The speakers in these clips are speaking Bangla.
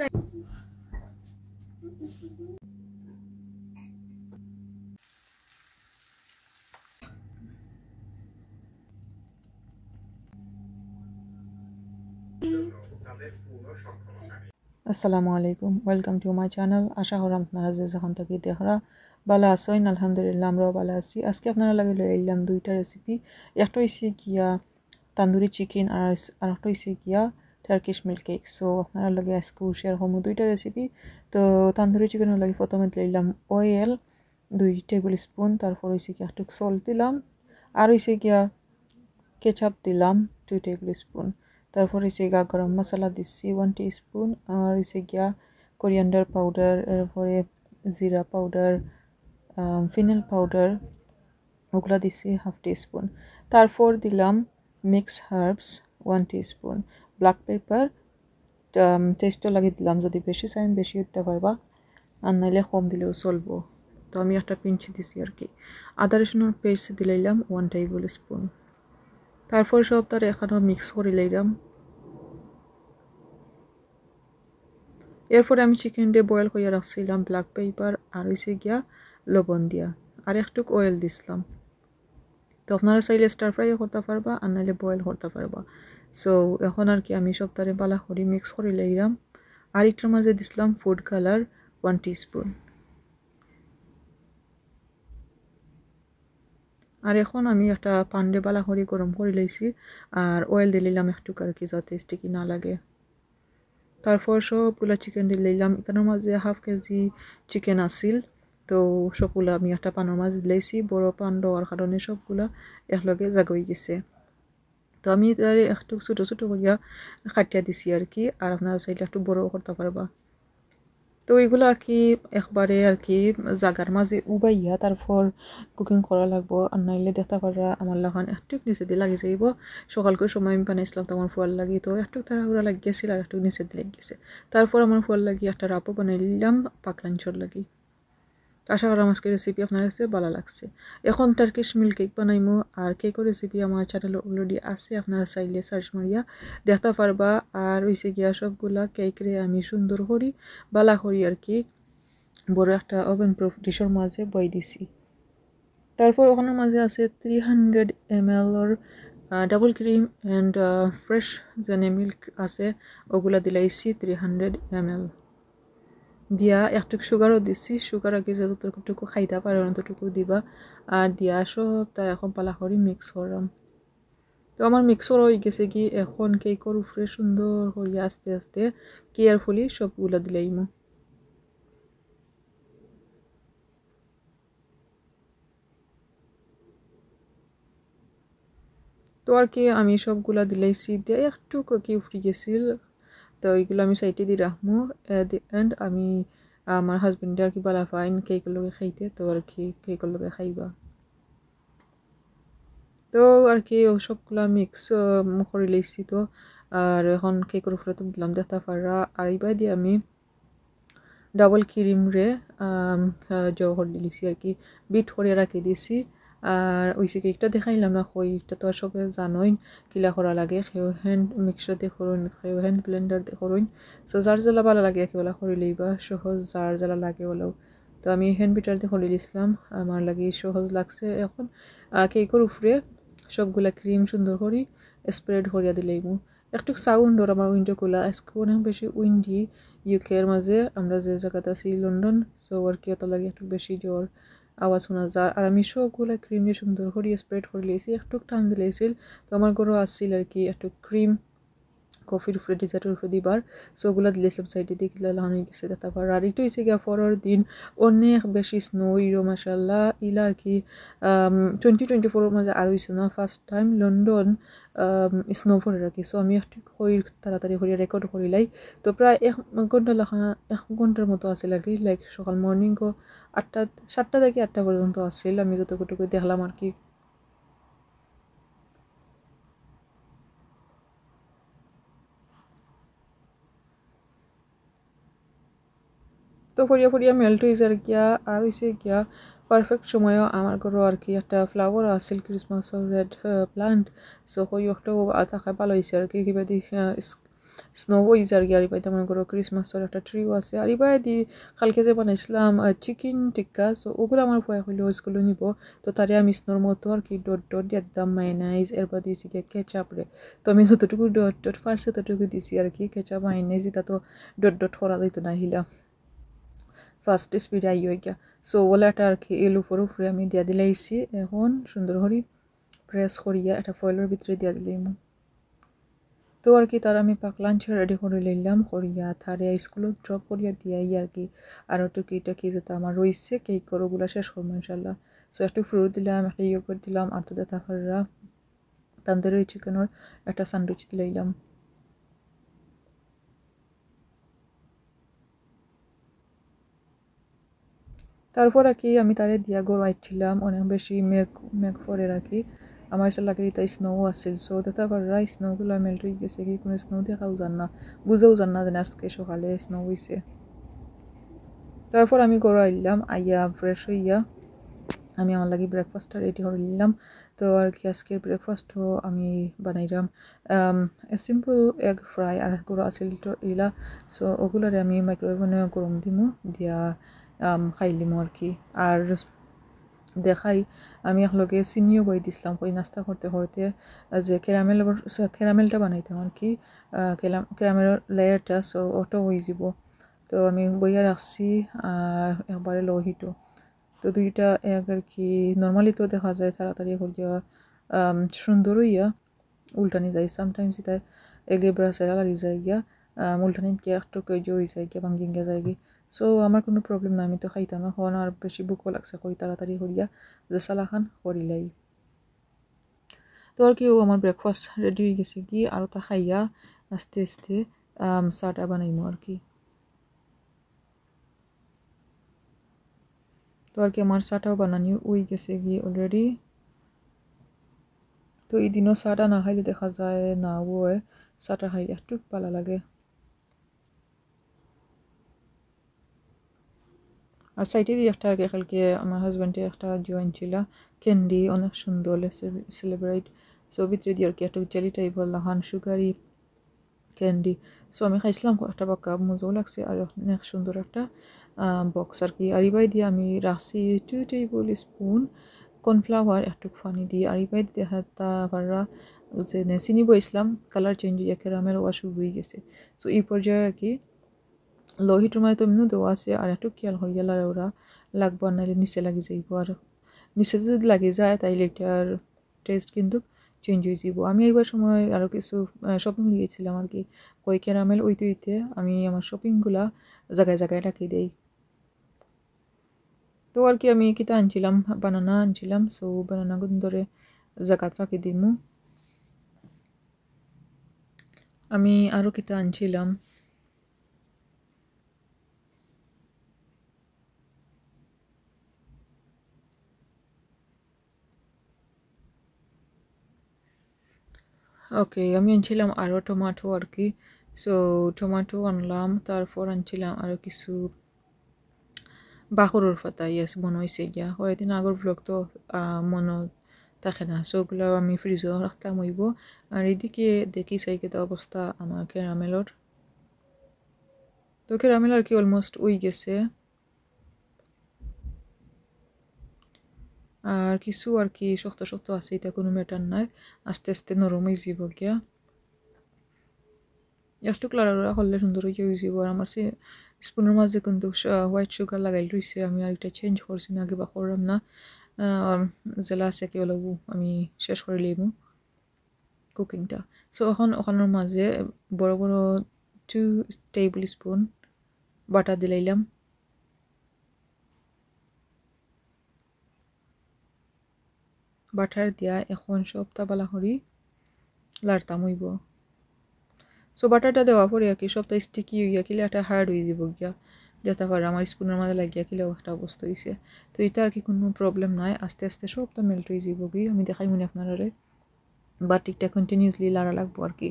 আসসালামু আলাইকুম, ওয়েলকাম টু মাই চ্যানেল। আশা করি আপনারা যে যেখান থেকে দেখরা ভালো আছেন। আলহামদুলিল্লাহ আমরাও ভালো আছি। আজকে আপনারা লাগে লই আইলাম দুইটা রেসিপি। একটা হইছে গিয়া তান্দুরি চিকেন আর একটা হইছে গিয়া টার্কিশ মিল্ক কেক। সো আপনারা লগে আজকে শেয়ার করবো দুইটা রেসিপি। তো তান্দুরি চিকেনের লাগে প্রথমে লইলাম অয়েল 2 টেবিল স্পুন, তারপর হইছে গিয়া একটু সল্ট দিলাম, আর হইছে গিয়া কেচাপ দিলাম 2 টেবিল স্পুন, তারপর হইছে গিয়া গরম মশলা দিচ্ছি 1 টিস্পুন, আর হইছে গিয়া কোরিয়ান্ডার পাউডার, এরপরে জিরা পাউডার, ফিনেল পাউডার ওগুলা দিচ্ছি 1/2 টিস্পুন। তারপর দিলাম mix herbs 1 teaspoon, black pepper টেস্টও লাগিয়ে দিলাম, যদি বেশি চাইন বেশি দিতে পারবা, আর নাইলে কম দিলেও চলবো। তো আমি একটা পিঞ্চ দিছি আর কি। আদা রসুনের পেস্ট দিলাম 1 টেবিল স্পুন। তারপর সব তার এখানেও মিক্স করে লইলাম। এরপরে আমি চিকেন দিয়ে বয়েল করে রাখছিলাম ব্ল্যাক পেপার আর হইছে গিয়া লবণ দিয়া, আর একটু অয়েল দিছিলাম। তো আপনারা চাইলে স্টার ফ্রাইও করতে পারবা, আর নাইলে বয়েল করতে পারবা। সো এখন আর কি আমি সব তারে বালা করে মিক্স করে লইলাম, আর এটার মাঝে দিছিলাম ফুড কালার 1 টিস্পুন। আর এখন আমি একটা পান্ডে বালা করে গরম করে লইছি, আর অয়েল দিলাম একটু আর কি, যাতে স্টিকি না লাগে। তারপর সবগুলা চিকেন দিলাম। এখানের মাঝে 1/2 কেজি চিকেন আসিল, তো সবগুলা আমি একটা পানের মাঝে দিলাইছি। বড় পান দেওয়ার কারণে সবগুলা একলগে জাগা হয়ে গেছে। তো আমি তারে একটু ছোটো ছোটো করিয়া কাটিয়া দিছি আর কি, আর আপনারা চাইলে একটু বড় করতে পারবা। তো এইগুলো আর কি একবারে আর কি জাগার মাঝে উবাইয়া তারপর কুকিং করা লাগবো, আর নাইলে দেখতে পারা আমার লাগান একটু নিচে দিয়ে লাগি যাইব। সকাল করে সময় আমি বানাইছিলাম তো আমার ফুয়াল লাগি, তো একটু তাড়াহুড়া লাগিয়েছিল আর একটু নিচে দিয়ে লেগেছে। তারপর আমার ফুয়াল লাগি একটা রাপও বানাই নিলাম পাকলাঞ্চর লাগি। আশা করি আজকে রেসিপি আপনার কাছে ভালো লাগছে। এখন টার্কিশ মিল্ক কেক বানাইমো, আর কেকের রেসিপি আমার চ্যানেলে অলরেডি আছে, আপনারা চাইলে সার্চ মারিয়া দেখতে পারবা। আর হইছে গিয়া সবগুলা কেকরে আমি সুন্দর করি বালা করি আর কি বড় একটা ওভেন প্রুফ ডিশের মাঝে বই দিছি। তারপর ওখানের মাঝে আছে 300 ml double cream and fresh যে মিল্ক আছে ওগুলা দিলাইছি 300 ml দিয়া। একটু সুগারও দিচ্ছি, সুগার আগে যতটুকু খাইতে পারে ততটুকু দিবা, আর দিয়া সব তাই এখন পালা করি মিক্স করাম। তো আমার মিক্সর হয়ে গেছে কি, এখন কেকের উপরে সুন্দর করি আস্তে আস্তে কেয়ারফুলি সবগুলা দিলাইমু। তো আর কি আমি সবগুলা দিলাইছি, দিয়ে একটু কি উফরে গেছিল, তো এইগুলো আমি সাইডে দিয়ে রাখবো। এট দি এন্ড আমি আমার হাজবেন্ডে আর কি বালা ফাইন কেকের লগে খাইতে, তো আর কি কেকের লগে খাইবা। তো আর কি সবগুলা মিক্স করে লইছি। তো আর এখন কেকের উপরে তো দিলাম দেখতে পারা, আর এইবার দিয়ে আমি ডাবল ক্রিম রে করে দিয়েছি আর কি, বিট করে রাখি দিছি। আর ওইসে কেকটা দেখাইলাম না, কইটা তো আর সবে জানোই কিলা করা লাগে। সেও হ্যান্ড মিক্সার দিয়ে করুন, সেও হ্যান্ড ব্লেন্ডার দিয়ে করুন। সো যার জ্বালা ভালো লাগে একেবেলা করে লইবা, সহজ যার জ্বালা লাগে হলেও। তো আমি হ্যান্ড বিটার দিয়ে করে দিয়েছিলাম, আমার লাগে সহজ লাগছে। এখন কেকের উপরে সবগুলা ক্রিম সুন্দর করে স্প্রেড করিয়া দিলাইম। একটু সাউন্ড ওর আমার উইন্ডো খোলা, আজকে অনেক বেশি উইন্ডি ইউকের মাঝে, আমরা যে জায়গাতে আছি লন্ডন। সো আর কি অত লাগে একটু বেশি জোর আওয়াজ শোনা যায়। আর আমি সবগুলো ক্রিম দিয়ে সুন্দর করে স্প্রেড করে লিয়েছি, একটু টান দিলেছিল। তো আমার ঘরও আসছিল আর কি একটু ক্রিম কফির উপরে ডিজার্টের উপরে দিবার, সো ওগুলো দিলেছিলাম সাইডে দিয়ে কিলা লাগানো হয়ে গেছে। তারপর আর একটু হয়েছে গিয়া পরের দিন অনেক বেশি স্নো ইরো মাসাল্লাহ ইলা আর কি 2024 মাঝে আর হয়েছে না ফার্স্ট টাইম লন্ডন স্নো পড়ে আর কি। সো আমি একটু তাড়াতাড়ি করে রেকর্ড করিলাই। তো প্রায় 1 ঘন্টা লেখা 1 ঘন্টার মতো আছে লাগে, লাইক সকাল মর্নিং 7টা থেকে 8টা পর্যন্ত আসছিল, আমি যতটুকু দেখলাম আর কি। তো ফরিয়া ফরিয়া মেল্ট হয়েছে আর গিয়া, আর হয়েছে গিয়া পারফেক্ট সময়ও আমার ঘরও আর কি একটা ফ্লাওয়ার আসছিল ক্রিসমাস রেড প্লান্ট। সো কই একটাও থাকা ভালো হয়েছে আর কি, কিবা দি স্নো হয়েছে আর কি। আর ইবাইতে মনে করো ক্রিসমাসের একটা ট্রিও আছে। আর ইবাই দি কালকে যে বানাইছিলাম চিকেন টিক্কা, সো ওগুলো আমার ভয় হইলো স্কুলে নিব। তো তারে আমি স্নোর মতো আর কি ডট ডট দিয়ে দিতাম মাইনাইজ, এরপর দিয়েছি কি কেচাপ রে। তো আমি যতটুকু ডট ডট ফার্সে ততটুকু দিছি আর কি। কেচাপ মাইনাইজ এটা তো ডট ডট করা যাইতো না হিলা ফার্স্ট স্পিডে আই হয়ে গিয়া। সো ওলাটা আর কি এর উপরে আমি দিয়া দিলাইছি। এখন সুন্দর করে প্রেস করিয়া এটা ফয়েলের ভিতরে দিয়া দিলাম। তো আর কি তার আমি পাক লাঞ্চ রেডি করে লইলাম করিয়া তারে স্কুলত ড্রপ করিয়া দিয়াই আর কি। আরও টুকি যেটা আমার রয়েছে কেক করোগুলো শেষ করবো ইনশাল্লাহ। সো একটু ফ্রুট দিলাম, একটা ইয়োগার্ট দিলাম, আর তো দেখা ফাররা তান্দুরি চিকেনের একটা স্যান্ডউইচ লইলাম। তারপর আর কি আমি তারে দিয়া গড়াইছিলাম অনেক বেশি মেঘ মেঘ পরে আর কি। আমার এসে লাগে তাই স্নো আসছিল। সো দেখা ফাররা স্নোগুলো মেল্ট হয়ে গেছে কি কোনো স্নো দেখাও যান না, বুঝেও যান না যে আজকে সকালে স্নো হয়েছে। তারপর আমি গড়াইলাম আইয়া ফ্রেশ হইয়া আমি আমার লাগে ব্রেকফাস্টটা রেডি করে নিলাম। তো আর কি আজকের ব্রেকফাস্টও আমি বানাইলাম সিম্পল এগ ফ্রাই আর গুঁড়ো আছিল ইলা। সো ওগুলোরে আমি মাইক্রোওয়েভে গরম দিমু দিয়া খাইলিমু আর কি। আর দেখাই আমি একলগে চিনিও বই দিছিলাম কই নাস্তা করতে করতে যে ক্যারামেলটা বানাইতাম আর কি। ক্যারামেলের লেয়ারটা সো ওটা হয়ে যাব। তো আমি বইয়া রাখছি একবারে লোহিত। তো দুইটা এক আর কি নর্মালি তো দেখা যায় তাড়াতাড়ি হইয়া সুন্দর হইয়া উল্টানি যায়। সামটাইমস এটা এগে ব্রাসেরা লাগি যায় গিয়া উল্টানি গিয়া একটু কেজি হয়ে যায় গিয়া ভাঙ্গি গিয়া যায় গিয়ে। সো আমার কোনো প্রবলেম নাই, আমি তো খাইতাম এখন আর বেশি বুকও লাগছে কই তাড়াতাড়ি হইয়া যে সালাখান করিলাই। তো আর কি ও আমার ব্রেকফাস্ট রেডি হয়ে গেছে কি আর তা খাইয়া আস্তে আস্তে চাটা বানাইমো আর কি। তো আর কি আমার চাটাও বানানি হয়ে গেছে গিয়ে অলরেডি। তো এই দিনও চাটা না খাইলে দেখা যায় না ওয়ে চাটা খাইলে একটু ভালো লাগে। আর সাইডে দিয়ে একটা আগে কালকে আমার হাজব্যান্ডে একটা জয়েন ছিল ক্যান্ডি অনেক সুন্দর সেলিব্রেট। সো ভিতরে দিয়ে আর কি একটা জেলি টাইপের লাহান সুগারি ক্যান্ডি। সো আমি খাইছিলাম একটা বাক্কা মজাও লাগছে আর অনেক সুন্দর একটা বক্স আর কি। আর ইবাই দিয়ে আমি রাখছি 2 টেবিল স্পুন কর্নফ্লাওয়ার একটু পানি দিয়ে। আর ইবাই দেখা পারা যে চিনি বইছিলাম কালার চেঞ্জ হয়ে ক্যারামেল ওয়া শুরু হয়ে গেছে। সো এই পর্যায়ে আর কি লোহিত মানে তো এমনিও দেওয়া আছে আর একটু খেয়াল হইয়া লারে ওরা লাগবো আর নাহলে নিচে লাগি যাইব। আর নিচে যদি লাগে যায় তাইলে এটার টেস্ট কিন্তু চেঞ্জ হয়ে যাব। আমি এইবার সময় আরও কিছু শপিং গিয়েছিলাম আর কি। কই ক্যারামেল ওইতে আমি আমার শপিংগুলা জায়গায় জায়গায় রাখি দেই। তো আর কি আমি কিতা আনছিলাম বানানা আনছিলাম। সো বানানা ধরে জায়গাত রাখি দিমু। আমি আরও কিতা আনছিলাম ওকে আমি আনছিলাম আরও টমেটো আর কি। সো টমেটো আনলাম, তারপর আনছিলাম আরও কিছু বাখরের পাতা ইয়েস মনে হয়েছে গিয়া কয়েকদিন আগের ব্লগ তো মনে থাকে না। সো ওগুলো আমি ফ্রিজও রাখতাম হইব। আর এদিকে দেখি চাই কেতা অবস্থা আমার ক্যারামেলর। তো ক্যারামেল আর কি অলমোস্ট উই গেছে আর কিছু আর কি শক্ত শক্ত আছে, এটা কোনো ম্যাটার নাই, আস্তে আস্তে নরম হয়ে যাব গিয়া। একটু লাড়াড়া করলে সুন্দর হয়ে যাব। আর আমার স্পুনের মাঝে কিন্তু হোয়াইট সুগার লাগাই রয়েছে, আমি আর এটা চেঞ্জ করছি না আগে বা করলাম না। জেলা আছে কি অলপ আমি শেষ করে লইব কুকিংটা। সো এখন ওখানের মাঝে বড় বড় 2 টেবিল স্পুন বাটার দিলাইলাম। বাটার দিয়া এখন সবটা বালা করি লাড়তাম হইব। সো বাটারটা দেওয়া পরে আর কি সবটা স্টিকি হইয়া কিলে একটা হার্ড হয়ে যাব গিয়া যেতে পারে আমার স্পুনের মাঝে লাগিয়া কিলেও একটা অবস্থা হয়েছে। তো এটা আর কি কোনো প্রবলেম নাই, আস্তে আস্তে সবটা মেল্ট হয়ে যাব গিয়ে আমি দেখাই মনে আপনারা বাটিকটা কন্টিনিউসলি লাড়া লাগবো আর কি।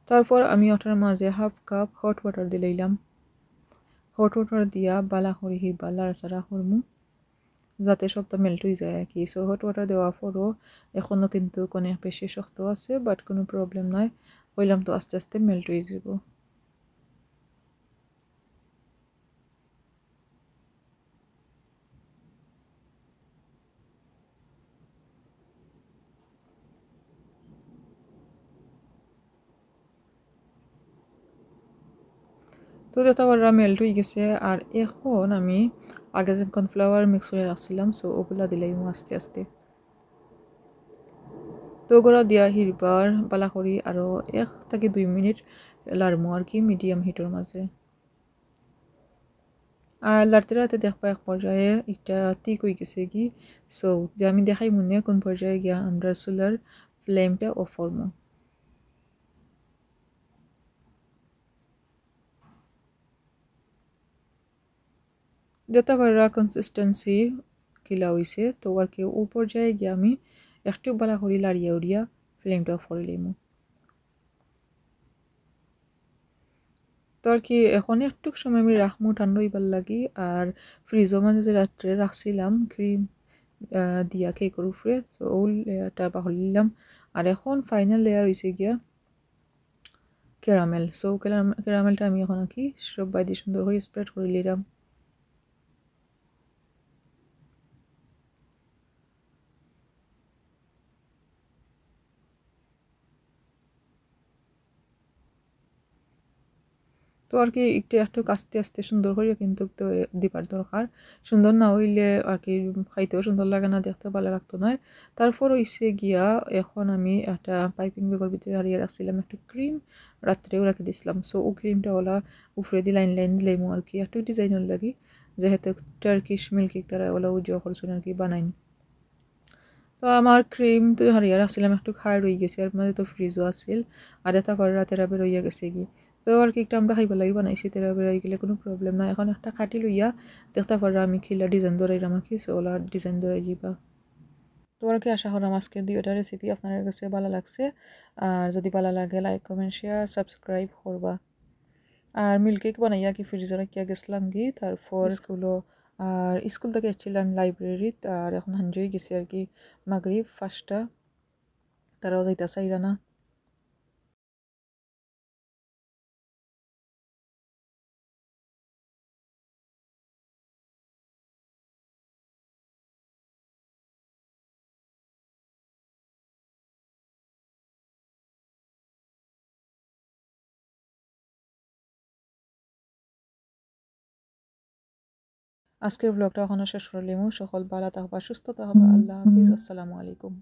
তারপর আমি ওটার মাঝে হাফ কাপ হট ওয়াটার দিলাইলাম। হট ওয়াটার দিয়া বালা করি হিবা লাড়াচাড়া করমু যাতে সবটা মেল্ট হয়ে যায় আর কি। সো হট ওয়াটার দেওয়ার পরও এখনও কিন্তু অনেক বেশি শক্ত আছে, বাট কোনো প্রবলেম নাই, কইলাম তো আস্তে আস্তে মেল্ট হয়ে যাব। তো যত ওরা মেল্ট হয়ে গেছে, আর এখন আমি আগে যে কর্নফ্লাওয়ার মিক্স করে রাখছিলাম সো ওগুলা দিলাই আস্তে আস্তে। তো ওগুলো দিয়া হিরবার বালা করি আরও 1 থেকে 2 মিনিট লাড়মু আর কি মিডিয়াম হিটের মাঝে। আর লাড়তে লাড়তে দেখবা এক পর্যায়ে এটা ঠিক হয়ে গেছে কি। সো যে আমি দেখাই মনে কোন পর্যায়ে গিয়া আমরা চুলার ফ্লেমটা অফ করবো। যত বারা কনসিস্টেন্সি কিলা হয়েছে তো আর কি ও পর্যায়ে গিয়ে আমি একটু বালা করি লাড়িয়া উড়িয়া ফ্লেমটা অফ করে লইমু। তো আর কি এখন একটু সময় আমি রাখমু ঠান্ডা হইবার লাগি। আর ফ্রিজের মাঝে যে রাত্রে রাখছিলাম ক্রিম দিয়া কেকের উপরে, তো ও লেয়ারটা বাহর নিলাম। আর এখন ফাইনাল লেয়ার হয়েছে গিয়া ক্যারামেল। সো ক্যারামেলটা আমি এখন আর কি সব বাইরে সুন্দর করে স্প্রেড করে নিলাম। তো আর কি একটু আস্তে আস্তে সুন্দর করে কিন্তু তো দিবার দরকার। সুন্দর না হইলে আর কি খাইতেও সুন্দর লাগে না, দেখতেও ভালো লাগতো না। তারপর হইছে গিয়া এখন আমি একটা পাইপিং ব্যাগের ভিতরে হারিয়ে রাখছিলাম একটু ক্রিম, রাত্রেও রাখি দিছিলাম। সো ও ক্রিমটা ওলা উপরে দিয়ে লাইন লাইন দিলাম আর কি একটু ডিজাইনের লাগি, যেহেতু টার্কিশ মিল্ক তারা ওলা উজ্জ্বল করছেন আর কি বানাইন। তো আমার ক্রিম তো হারিয়ে রাখছিলাম একটু খাই রয়ে গেছে, আর মধ্যে তো ফ্রিজও আছিল। আর এটা করে রাতে রাবে রইয়া গেছে কি। তো আর কেকটা আমরা খাইবার লাগি বানাইছি, তেরা বেড়াই গেলে কোনো প্রবলেম নাই। এখন একটা কাটি লইয়া দেখতে পারা আমি খিলা ডিজাইন ধরাইলাম আর কি, ওলা ডিজাইন ধরাই দিবা। তো আর কি আশা করলাম আজকের দুইটা রেসিপি আপনাদের কাছে ভালো লাগছে। আর যদি ভালো লাগে লাইক কমেন্ট শেয়ার সাবস্ক্রাইব করবা। আর মিল্ক কেক বানাইয়া কি ফ্রিজে রাখিয়া গেছিলাম কি, তারপর স্কুলও আর স্কুল থেকে এসেছিলাম লাইব্রেরিত। আর এখন হাঞ্জই গেছি আর কি মাগরিব 5টা, তারাও যাইতা চাইরা না। আজকের ব্লগটা ওখানে শেষ করলিমু। সকল ভালো থাকবা, সুস্থ থাকবা। আল্লাহ হাফিজ, আসসালামু আলাইকুম।